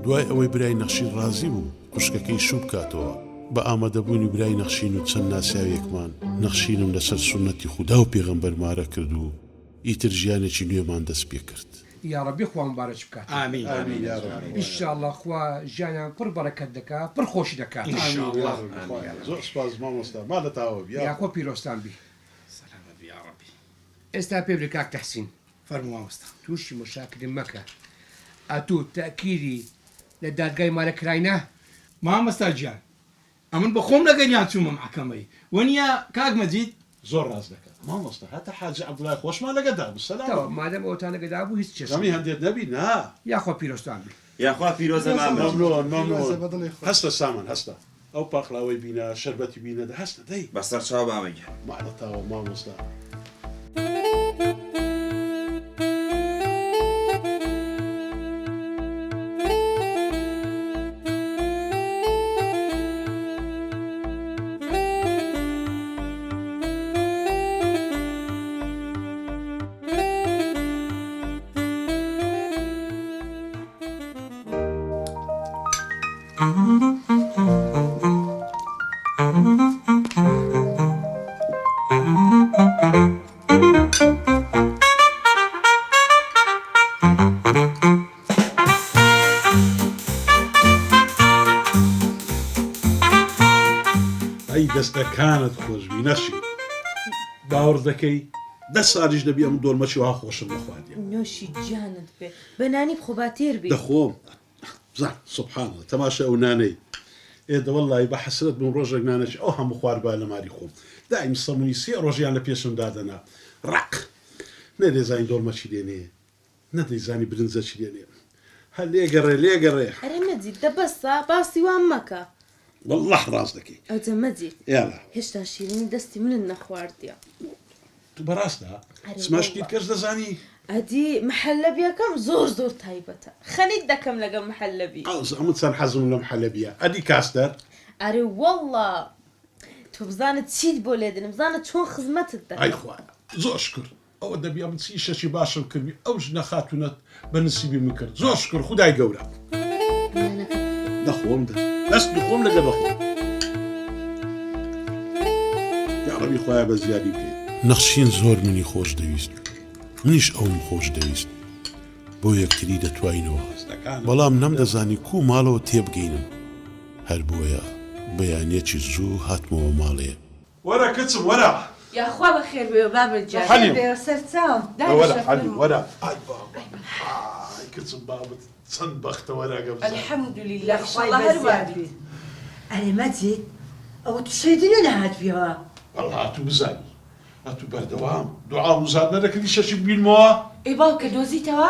دوای ئەوەی برای نەخشین ڕازی بوو خوشکەکەی شوو بکاتەوە بە ئامادەبوونی برای نەخشین و چەند ناسیاوێکمان نەخشینم لەسەر سونەتی خودا و پێغەمبەرمارە کرد و ئیتر ژیانێکی نوێمان دەست پێ کرد. یا ربی خوا مبارەک بکات. آمین آمین یا رب. ئینشاءالله خوا ژیانیان پڕ بەرەکەت دەکات پڕ خۆشی دەکات. ئینشاءالله. زۆر سپاس مامۆستا مادەتاوە بیا. یاخۆ پیرۆستان بی. سلامت یا ربی. ئێستا پێ بڵێ کاک تەحسین فەرموو مامۆستا. تووشی مشاکلی مەکە. ئەتوو تەئکیدی لە دادگای مالەکراینە؟ مامۆستا گیان ئەمن بە خۆم لەگەنیان چوومە محکەمەی وەنیە کاک مەجید زۆر ڕاز دەکات مامۆستا هەتا حاجی عەبدوڵای خۆشمان لەگەدا بوو تەوا سەلام. مادەم ئەوتان لەگەدا بوو هیچ دەمی چێشە هەندێک نەبی نا. یاخۆ پیرۆستان بی. یاخوا پیرۆزە مامە. ممنون هەستە سامان هەستە ئەو پاخلاوەی بینە شەربەتی بینە هەستە دەی بەسەر چاو بامەگە. مادەتاوە مامۆستا. ئەی دەستەکانت خۆشبی نەخشی باوەڕ دەکەی 10 ساڵیش دەبی ئەم دۆڵمەچی وا خۆشم نەخواردی نۆشی جانت بێ بەنانی خۆباتێر بێ دەخۆم زان سوبحانەڵڵا تەماشا ئەو نانەی ئێدە وەڵڵی بە حەسرەت بم ڕۆژێک نانەچی ئەو هەموو خوارد با لە ماری خۆم دایم سەمونی 3 ڕۆژیان لە پێشم دادەنا ڕق نەدەیزانی دۆڵمەچی دێنێ نەدەیزانی برنجەچی دێنێ هەر لێگەڕێ ئەرە مەجید دەبەستە باسی وان مەکە والله ڕاست دەکەی ئەوجە مەجید یاڵا هێشتا شیرینی دەستی منت نەخواردیە تو بەڕاستە سماشتیت کەس دەزانی ئەدی محەلەبیەکەم زۆر زۆر تایبەتە خەنیت دەکەم لەگەڵ محەلەبی ئەمە چەند حەزم لەم حەلەبیە ئەدی کاستەر ئەرێ وەڵڵا تۆ بزانت چیت بۆ لێ دێنم بزانت چۆن خزمەتت ئای دەکەم خوایە زۆر شکر ئەوە دەبی ئەم چی شەشی باشم کردی ئەو ژنە خاتونەت بە نسیبی من کرد زۆر شکر خودای گەورە دەخۆم دەستی خۆم لەگە بەخۆم یا ڕەبی خوایە بە زیادی بکەیت نەخشین زۆر منی خۆش دەویست منیش ئەوم خۆش دەویست بۆ یەکتری دەتوانینەوە بەڵام نەمدەزانی کو ماڵەوە تێبگەینم هەر بۆیە بەیانێکی زوو هاتمەوە ماڵێ وەرە کچم وەرە یاخوا بەخێر بێ بابەتجان حەلیم. سەر چاوم وەرە حەلیم وەرە ئای بابا ئای کچم بابت چەند بەختەوەرە گەمزە الحەمدولله ئینشەڵڵا هەر وابی ئەرێ مەجید ئەوە تو شەیدنە نەهاتبیەوە وەڵ هاتوو بزانی هاتوو بەردەوام دوعا وزار نەدەکردی شەشی ببینمەوە ئەی باوکە دۆزیتەوە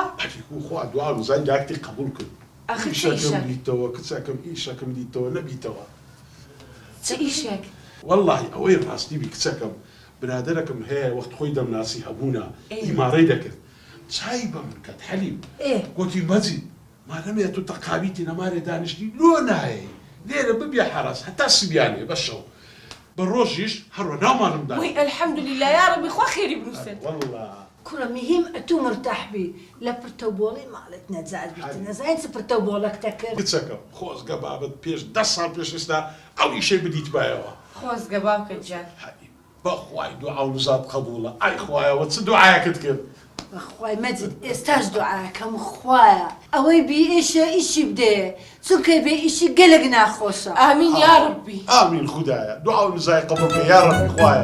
خوا دوعا وزای داکتی قبول کرد ئەخر چ ئیشەکەم ئیشەک دیتەوە کچەکەم ئیشەکەم دیتەوە نەبیتەوە چ ئیشێک والله ئەوەی ڕاستی بی کچەکەم برادەرەکەم هەیە وەخت خۆی دەمناسی هەبوونا ئیمارەی دەکرد چای بە من کات حەلیم گوتی مەجید مادەمێ تو تەقابیتی نەمارێ دانیشتی لۆ نایە لێرە ببێ حەراس هەتا سبیانێ بەشەو بە ڕۆژیش هەروە ناومانم دا وی الحەمدولله یا ڕەبی خوا خێری بنووسێت والله کوڕە مهم ئەتوو مرتاح بی لە پرتەوبۆڵی ماڵت نەجار بیتە نەزانین چ پرتەوبۆڵەکتە کرد کچەکەم خۆزگە بابەت پێش 10 ساڵ پێش ئێستا ئەو ئیشەی بدیت بایەوە خۆزگە باوکە جان بەخوای دوعا و نزات قبوڵە ئای خوایەوە چ دوعایەکت کرد بەخوای مەجید ئێستاش دوعاکەم خوایە ئەوەی بی ئیشە ئیشی بدێ چونکە بێ ئیشی گەلێک ناخۆشە ئامین یا ڕەبی ئامین خوددایە دوعا و نزای قبول بکە یا ڕەبی خوایە